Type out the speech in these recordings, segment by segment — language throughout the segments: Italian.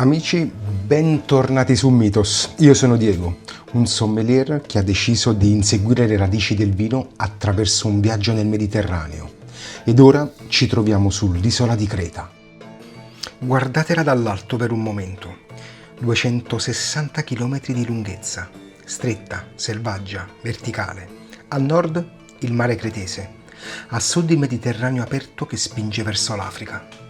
Amici, bentornati su Mythos. Io sono Diego, un sommelier che ha deciso di inseguire le radici del vino attraverso un viaggio nel Mediterraneo. Ed ora ci troviamo sull'isola di Creta. Guardatela dall'alto per un momento. 260 km di lunghezza, stretta, selvaggia, verticale. A nord il mare Cretese, a sud il Mediterraneo aperto che spinge verso l'Africa.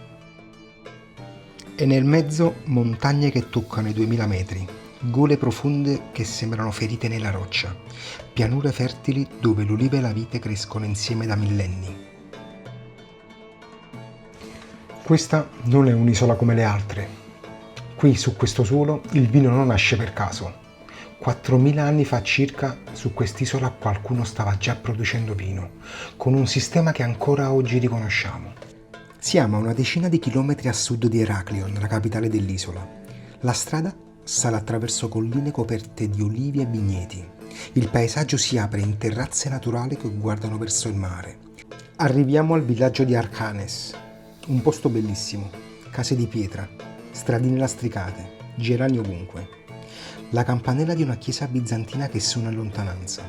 E nel mezzo montagne che toccano i 2000 metri, gole profonde che sembrano ferite nella roccia, pianure fertili dove l'oliva e la vite crescono insieme da millenni. Questa non è un'isola come le altre. Qui, su questo suolo, il vino non nasce per caso. 4000 anni fa circa, su quest'isola qualcuno stava già producendo vino, con un sistema che ancora oggi riconosciamo. Siamo a una decina di chilometri a sud di Heraklion, la capitale dell'isola. La strada sale attraverso colline coperte di olivi e vigneti. Il paesaggio si apre in terrazze naturali che guardano verso il mare. Arriviamo al villaggio di Archanes, un posto bellissimo, case di pietra, stradine lastricate, gerani ovunque. La campanella di una chiesa bizantina che suona in lontananza.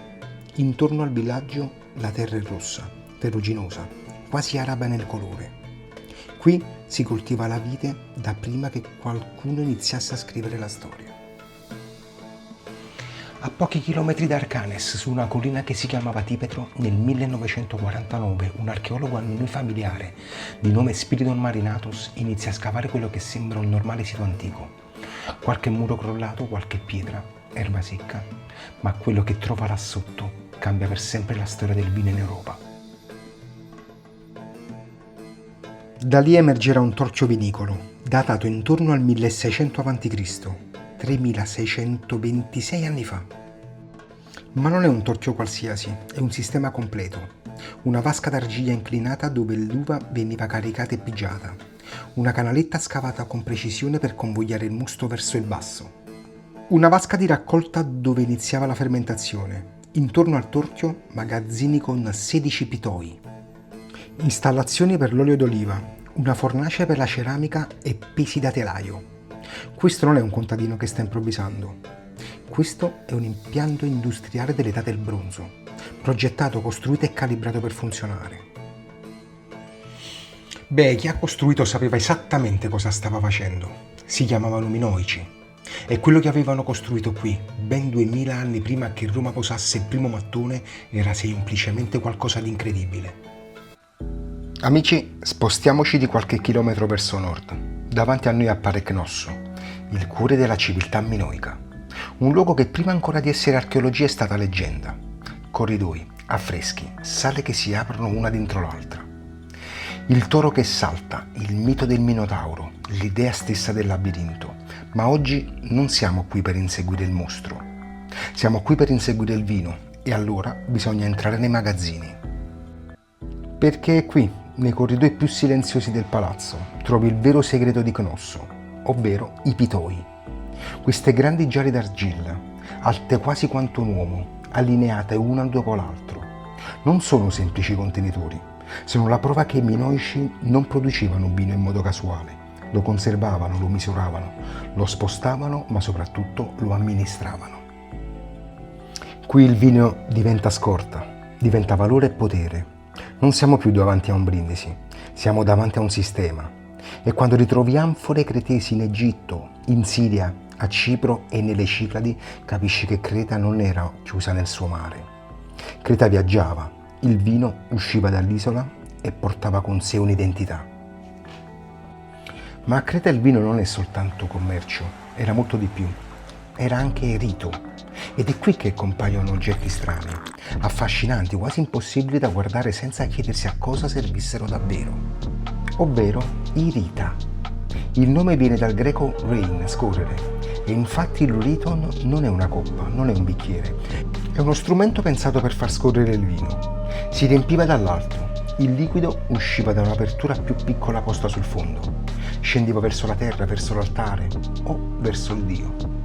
Intorno al villaggio la terra è rossa, ferruginosa, quasi araba nel colore. Qui si coltiva la vite da prima che qualcuno iniziasse a scrivere la storia. A pochi chilometri da Archanes, su una collina che si chiamava Tipetro, nel 1949 un archeologo a noi familiare, di nome Spiridon Marinatus, inizia a scavare quello che sembra un normale sito antico. Qualche muro crollato, qualche pietra, erba secca, ma quello che trova là sotto cambia per sempre la storia del vino in Europa. Da lì emergerà un torchio vinicolo, datato intorno al 1600 a.C., 3626 anni fa. Ma non è un torchio qualsiasi, è un sistema completo. Una vasca d'argilla inclinata dove l'uva veniva caricata e pigiata. Una canaletta scavata con precisione per convogliare il musto verso il basso. Una vasca di raccolta dove iniziava la fermentazione. Intorno al torchio magazzini con 16 pitoi. Installazioni per l'olio d'oliva, una fornace per la ceramica e pesi da telaio. Questo non è un contadino che sta improvvisando. Questo è un impianto industriale dell'età del bronzo, progettato, costruito e calibrato per funzionare. Chi ha costruito sapeva esattamente cosa stava facendo. Si chiamavano Minoici. E quello che avevano costruito qui, ben 2000 anni prima che Roma posasse il primo mattone, era semplicemente qualcosa di incredibile. Amici, spostiamoci di qualche chilometro verso nord. Davanti a noi appare Cnosso, il cuore della civiltà minoica. Un luogo che prima ancora di essere archeologia è stata leggenda. Corridoi, affreschi, sale che si aprono una dentro l'altra. Il toro che salta, il mito del Minotauro, l'idea stessa del labirinto. Ma oggi non siamo qui per inseguire il mostro. Siamo qui per inseguire il vino e allora bisogna entrare nei magazzini. Perché è qui, nei corridoi più silenziosi del palazzo, trovi il vero segreto di Cnosso, ovvero i pitoi. Queste grandi giare d'argilla, alte quasi quanto un uomo, allineate una dopo l'altro, non sono semplici contenitori, sono la prova che i minoici non producevano vino in modo casuale, lo conservavano, lo misuravano, lo spostavano, ma soprattutto lo amministravano. Qui il vino diventa scorta, diventa valore e potere. Non siamo più davanti a un brindisi, siamo davanti a un sistema. E quando ritrovi anfore cretesi in Egitto, in Siria, a Cipro e nelle Cicladi, capisci che Creta non era chiusa nel suo mare. Creta viaggiava, il vino usciva dall'isola e portava con sé un'identità. Ma a Creta il vino non è soltanto commercio, era molto di più. Era anche rito. Ed è qui che compaiono oggetti strani, affascinanti, quasi impossibili da guardare senza chiedersi a cosa servissero davvero, ovvero i rita. Il nome viene dal greco rein, scorrere, e infatti l'uriton non è una coppa, non è un bicchiere, è uno strumento pensato per far scorrere il vino. Si riempiva dall'alto, il liquido usciva da un'apertura più piccola posta sul fondo, scendeva verso la terra, verso l'altare o verso il Dio.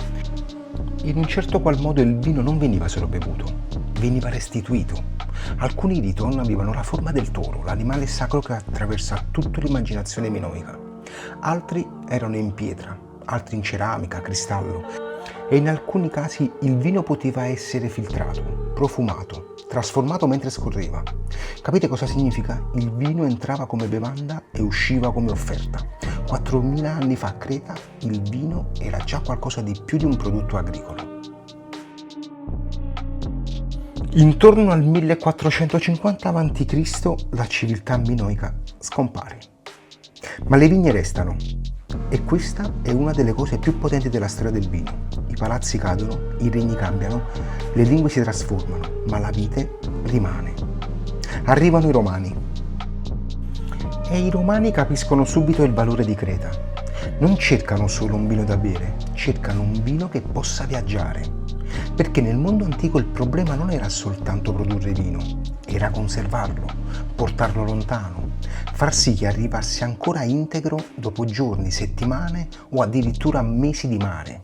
In un certo qual modo il vino non veniva solo bevuto, veniva restituito. Alcuni riton avevano la forma del toro, l'animale sacro che attraversa tutta l'immaginazione minoica. Altri erano in pietra, altri in ceramica, cristallo. E in alcuni casi il vino poteva essere filtrato, profumato, trasformato mentre scorreva. Capite cosa significa? Il vino entrava come bevanda e usciva come offerta. 4000 anni fa a Creta il vino era già qualcosa di più di un prodotto agricolo. Intorno al 1450 a.C. la civiltà minoica scompare. Ma le vigne restano. E questa è una delle cose più potenti della storia del vino. I palazzi cadono, i regni cambiano, le lingue si trasformano, ma la vite rimane. Arrivano i Romani. E i Romani capiscono subito il valore di Creta. Non cercano solo un vino da bere, cercano un vino che possa viaggiare. Perché nel mondo antico il problema non era soltanto produrre vino, era conservarlo, portarlo lontano, far sì che arrivasse ancora integro dopo giorni, settimane o addirittura mesi di mare.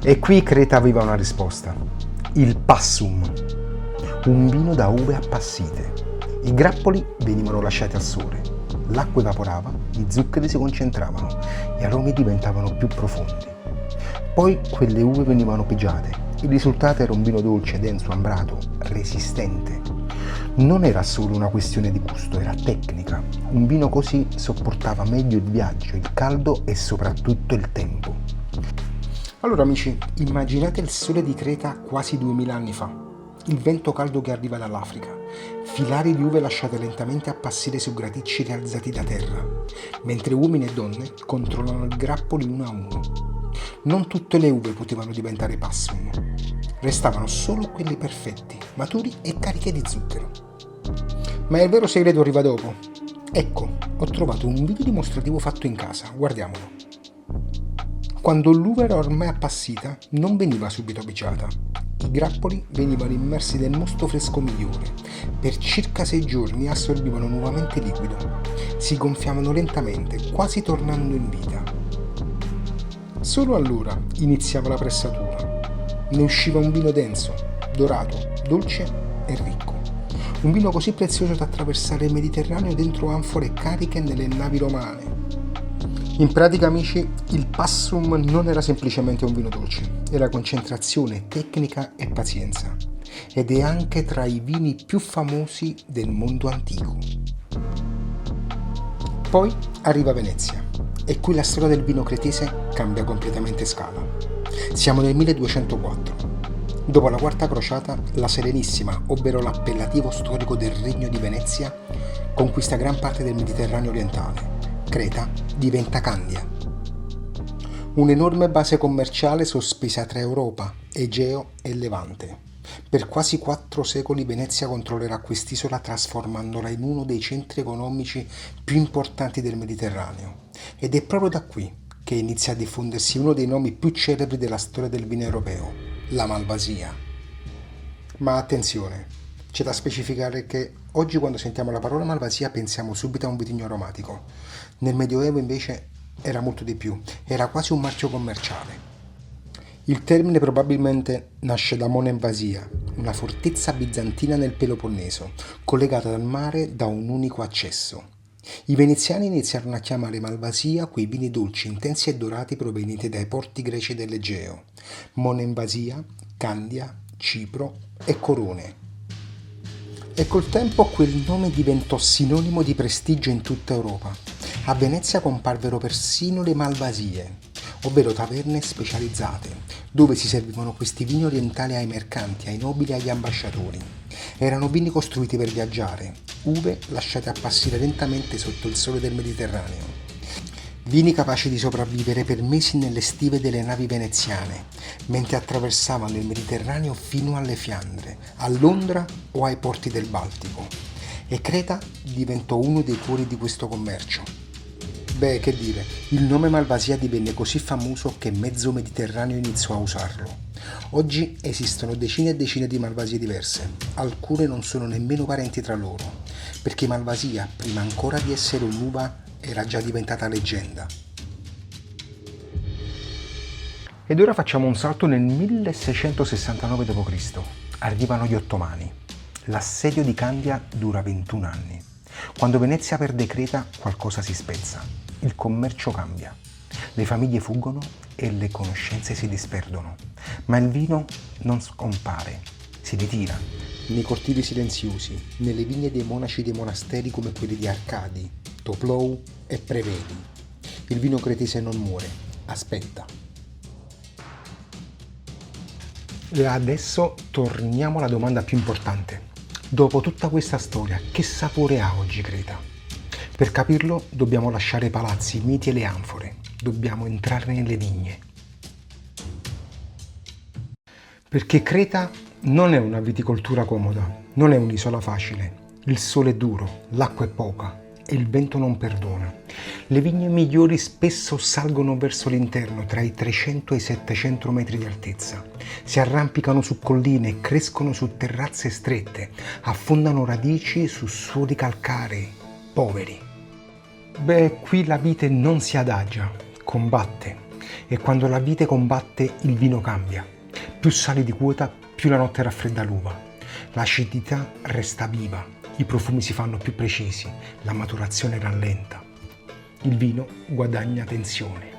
E qui Creta aveva una risposta: il passum, un vino da uve appassite. I grappoli venivano lasciati al sole, l'acqua evaporava, gli zuccheri si concentravano, gli aromi diventavano più profondi. Poi quelle uve venivano pigiate. Il risultato era un vino dolce, denso, ambrato, resistente. Non era solo una questione di gusto, era tecnica. Un vino così sopportava meglio il viaggio, il caldo e soprattutto il tempo. Allora amici, immaginate il sole di Creta quasi 2000 anni fa, il vento caldo che arriva dall'Africa, filari di uve lasciate lentamente appassire su graticci rialzati da terra, mentre uomini e donne controllano i grappoli uno a uno. Non tutte le uve potevano diventare passum, restavano solo quelli perfetti, maturi e cariche di zucchero. Ma il vero segreto arriva dopo. Ecco, ho trovato un video dimostrativo fatto in casa, guardiamolo. Quando l'uva era ormai appassita, non veniva subito picciata. I grappoli venivano immersi nel mosto fresco migliore. Per circa 6 giorni assorbivano nuovamente liquido. Si gonfiavano lentamente, quasi tornando in vita. Solo allora iniziava la pressatura. Ne usciva un vino denso, dorato, dolce e ricco. Un vino così prezioso da attraversare il Mediterraneo dentro anfore cariche nelle navi romane. In pratica, amici, il passum non era semplicemente un vino dolce, era concentrazione, tecnica e pazienza. Ed è anche tra i vini più famosi del mondo antico. Poi arriva Venezia. E qui la storia del vino cretese cambia completamente scala. Siamo nel 1204. Dopo la Quarta Crociata, la Serenissima, ovvero l'appellativo storico del Regno di Venezia, conquista gran parte del Mediterraneo orientale. Creta diventa Candia. Un'enorme base commerciale sospesa tra Europa, Egeo e Levante. Per quasi 4 secoli Venezia controllerà quest'isola trasformandola in uno dei centri economici più importanti del Mediterraneo. Ed è proprio da qui che inizia a diffondersi uno dei nomi più celebri della storia del vino europeo, la Malvasia. Ma attenzione, c'è da specificare che oggi quando sentiamo la parola Malvasia pensiamo subito a un vitigno aromatico. Nel Medioevo invece era molto di più, era quasi un marchio commerciale. Il termine probabilmente nasce da Monemvasia, una fortezza bizantina nel Peloponneso, collegata al mare da un unico accesso. I veneziani iniziarono a chiamare Malvasia quei vini dolci, intensi e dorati provenienti dai porti greci dell'Egeo. Monemvasia, Candia, Cipro e Corone. E col tempo quel nome diventò sinonimo di prestigio in tutta Europa. A Venezia comparvero persino le Malvasie, ovvero taverne specializzate, dove si servivano questi vini orientali ai mercanti, ai nobili e agli ambasciatori. Erano vini costruiti per viaggiare, uve lasciate appassire lentamente sotto il sole del Mediterraneo. Vini capaci di sopravvivere per mesi nelle stive delle navi veneziane, mentre attraversavano il Mediterraneo fino alle Fiandre, a Londra o ai porti del Baltico. E Creta diventò uno dei cuori di questo commercio. Beh, che dire, il nome Malvasia divenne così famoso che mezzo Mediterraneo iniziò a usarlo. Oggi esistono decine e decine di Malvasie diverse, alcune non sono nemmeno parenti tra loro, perché Malvasia, prima ancora di essere un'uva, era già diventata leggenda. Ed ora facciamo un salto nel 1669 d.C. Arrivano gli Ottomani. L'assedio di Candia dura 21 anni. Quando Venezia perde Creta, qualcosa si spezza. il commercio cambia, le famiglie fuggono e le conoscenze si disperdono, ma il vino non scompare, si ritira. Nei cortili silenziosi, nelle vigne dei monaci dei monasteri come quelli di Arcadi, Toplou e Prevedi. Il vino cretese non muore, aspetta. E adesso torniamo alla domanda più importante. Dopo tutta questa storia, che sapore ha oggi Creta? Per capirlo dobbiamo lasciare i palazzi, i miti e le anfore. Dobbiamo entrare nelle vigne. Perché Creta non è una viticoltura comoda, non è un'isola facile. Il sole è duro, l'acqua è poca e il vento non perdona. Le vigne migliori spesso salgono verso l'interno, tra i 300 e i 700 metri di altezza. Si arrampicano su colline, crescono su terrazze strette, affondano radici su suoli calcarei, poveri. Qui la vite non si adagia, combatte. E quando la vite combatte, il vino cambia. Più sali di quota, più la notte raffredda l'uva. L'acidità resta viva, i profumi si fanno più precisi, la maturazione rallenta. Il vino guadagna tensione.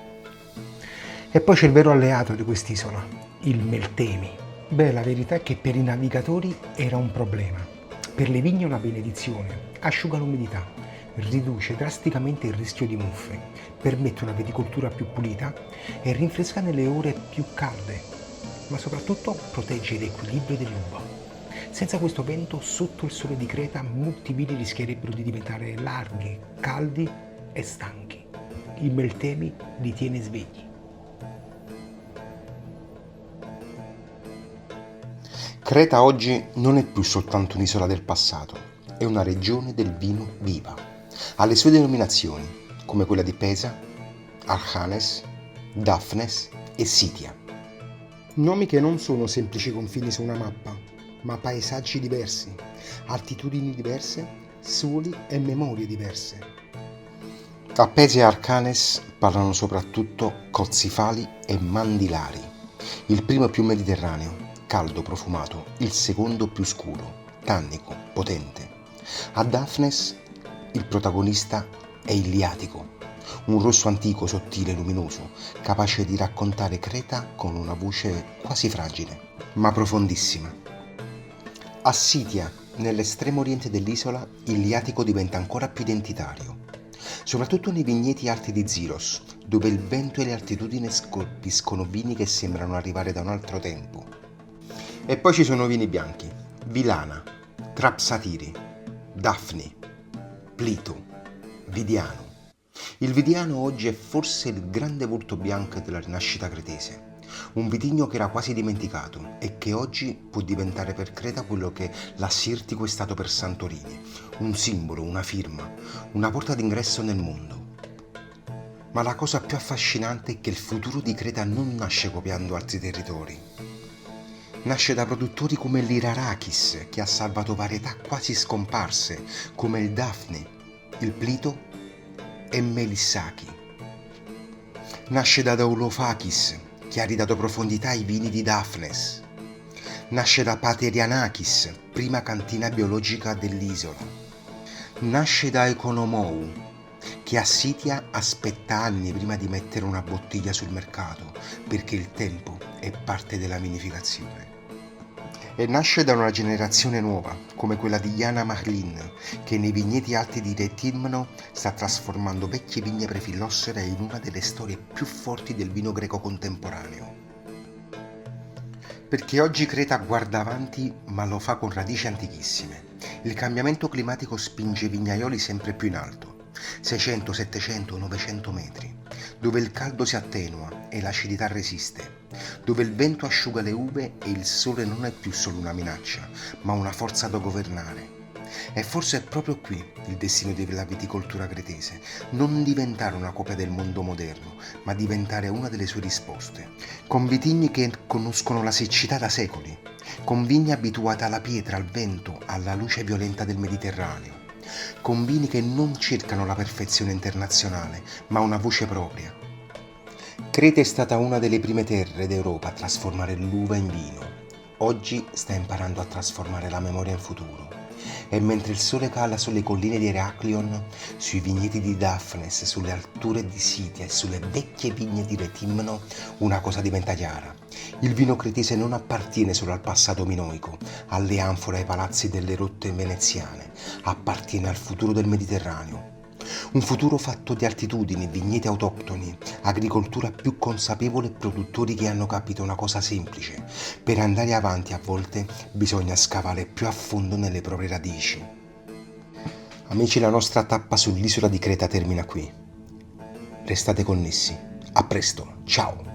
E poi c'è il vero alleato di quest'isola, il Meltemi. La verità è che per i navigatori era un problema. Per le vigne è una benedizione. Asciuga l'umidità, riduce drasticamente il rischio di muffe, permette una viticoltura più pulita e rinfresca nelle ore più calde, ma soprattutto protegge l'equilibrio dell'uva. Senza questo vento, sotto il sole di Creta, molti vini rischierebbero di diventare larghi, caldi e stanchi. Il Meltemi li tiene svegli. Creta oggi non è più soltanto un'isola del passato, è una regione del vino viva. Ha le sue denominazioni, come quella di Pesa, Archanes, Daphnes e Sitia. Nomi che non sono semplici confini su una mappa, ma paesaggi diversi, altitudini diverse, soli e memorie diverse. A Pesa e Archanes parlano soprattutto cozzifali e mandilari. Il primo più mediterraneo, caldo, profumato, il secondo più scuro, tannico, potente. A Daphnes il protagonista è il liatico, un rosso antico, sottile, luminoso, capace di raccontare Creta con una voce quasi fragile, ma profondissima. A Sitia, nell'estremo oriente dell'isola, il liatico diventa ancora più identitario, soprattutto nei vigneti alti di Ziros, dove il vento e le altitudini scolpiscono vini che sembrano arrivare da un altro tempo. E poi ci sono vini bianchi, Vilana, Trapsatiri, Daphni, Plito, Vidiano. Il Vidiano oggi è forse il grande volto bianco della rinascita cretese, un vitigno che era quasi dimenticato e che oggi può diventare per Creta quello che l'Assirtico è stato per Santorini, un simbolo, una firma, una porta d'ingresso nel mondo. Ma la cosa più affascinante è che il futuro di Creta non nasce copiando altri territori. Nasce da produttori come l'Irarakis, che ha salvato varietà quasi scomparse, come il Daphne, il Plito e Melissaki. Nasce da Daulofakis, che ha ridato profondità ai vini di Daphnes. Nasce da Paterianakis, prima cantina biologica dell'isola. Nasce da Economou, che a Sitia aspetta anni prima di mettere una bottiglia sul mercato, perché il tempo è parte della vinificazione. E nasce da una generazione nuova, come quella di Jana Mahlin, che nei vigneti alti di Retimno sta trasformando vecchie vigne prefillossere in una delle storie più forti del vino greco contemporaneo. Perché oggi Creta guarda avanti, ma lo fa con radici antichissime. Il cambiamento climatico spinge i vignaioli sempre più in alto, 600, 700, 900 metri, dove il caldo si attenua e l'acidità resiste, dove il vento asciuga le uve e il sole non è più solo una minaccia, ma una forza da governare. E forse è proprio qui il destino della viticoltura cretese, non diventare una copia del mondo moderno, ma diventare una delle sue risposte, con vitigni che conoscono la siccità da secoli, con vigne abituate alla pietra, al vento, alla luce violenta del Mediterraneo, con vini che non cercano la perfezione internazionale, ma una voce propria. Creta è stata una delle prime terre d'Europa a trasformare l'uva in vino. Oggi sta imparando a trasformare la memoria in futuro. E mentre il sole cala sulle colline di Eraclion, sui vigneti di Daphnes, sulle alture di Sitia e sulle vecchie vigne di Retimno, una cosa diventa chiara. Il vino cretese non appartiene solo al passato minoico, alle anfore e ai palazzi delle rotte veneziane, appartiene al futuro del Mediterraneo. Un futuro fatto di altitudini, vigneti autoctoni, agricoltura più consapevole e produttori che hanno capito una cosa semplice: per andare avanti a volte bisogna scavare più a fondo nelle proprie radici. Amici, la nostra tappa sull'isola di Creta termina qui. Restate connessi. A presto, ciao!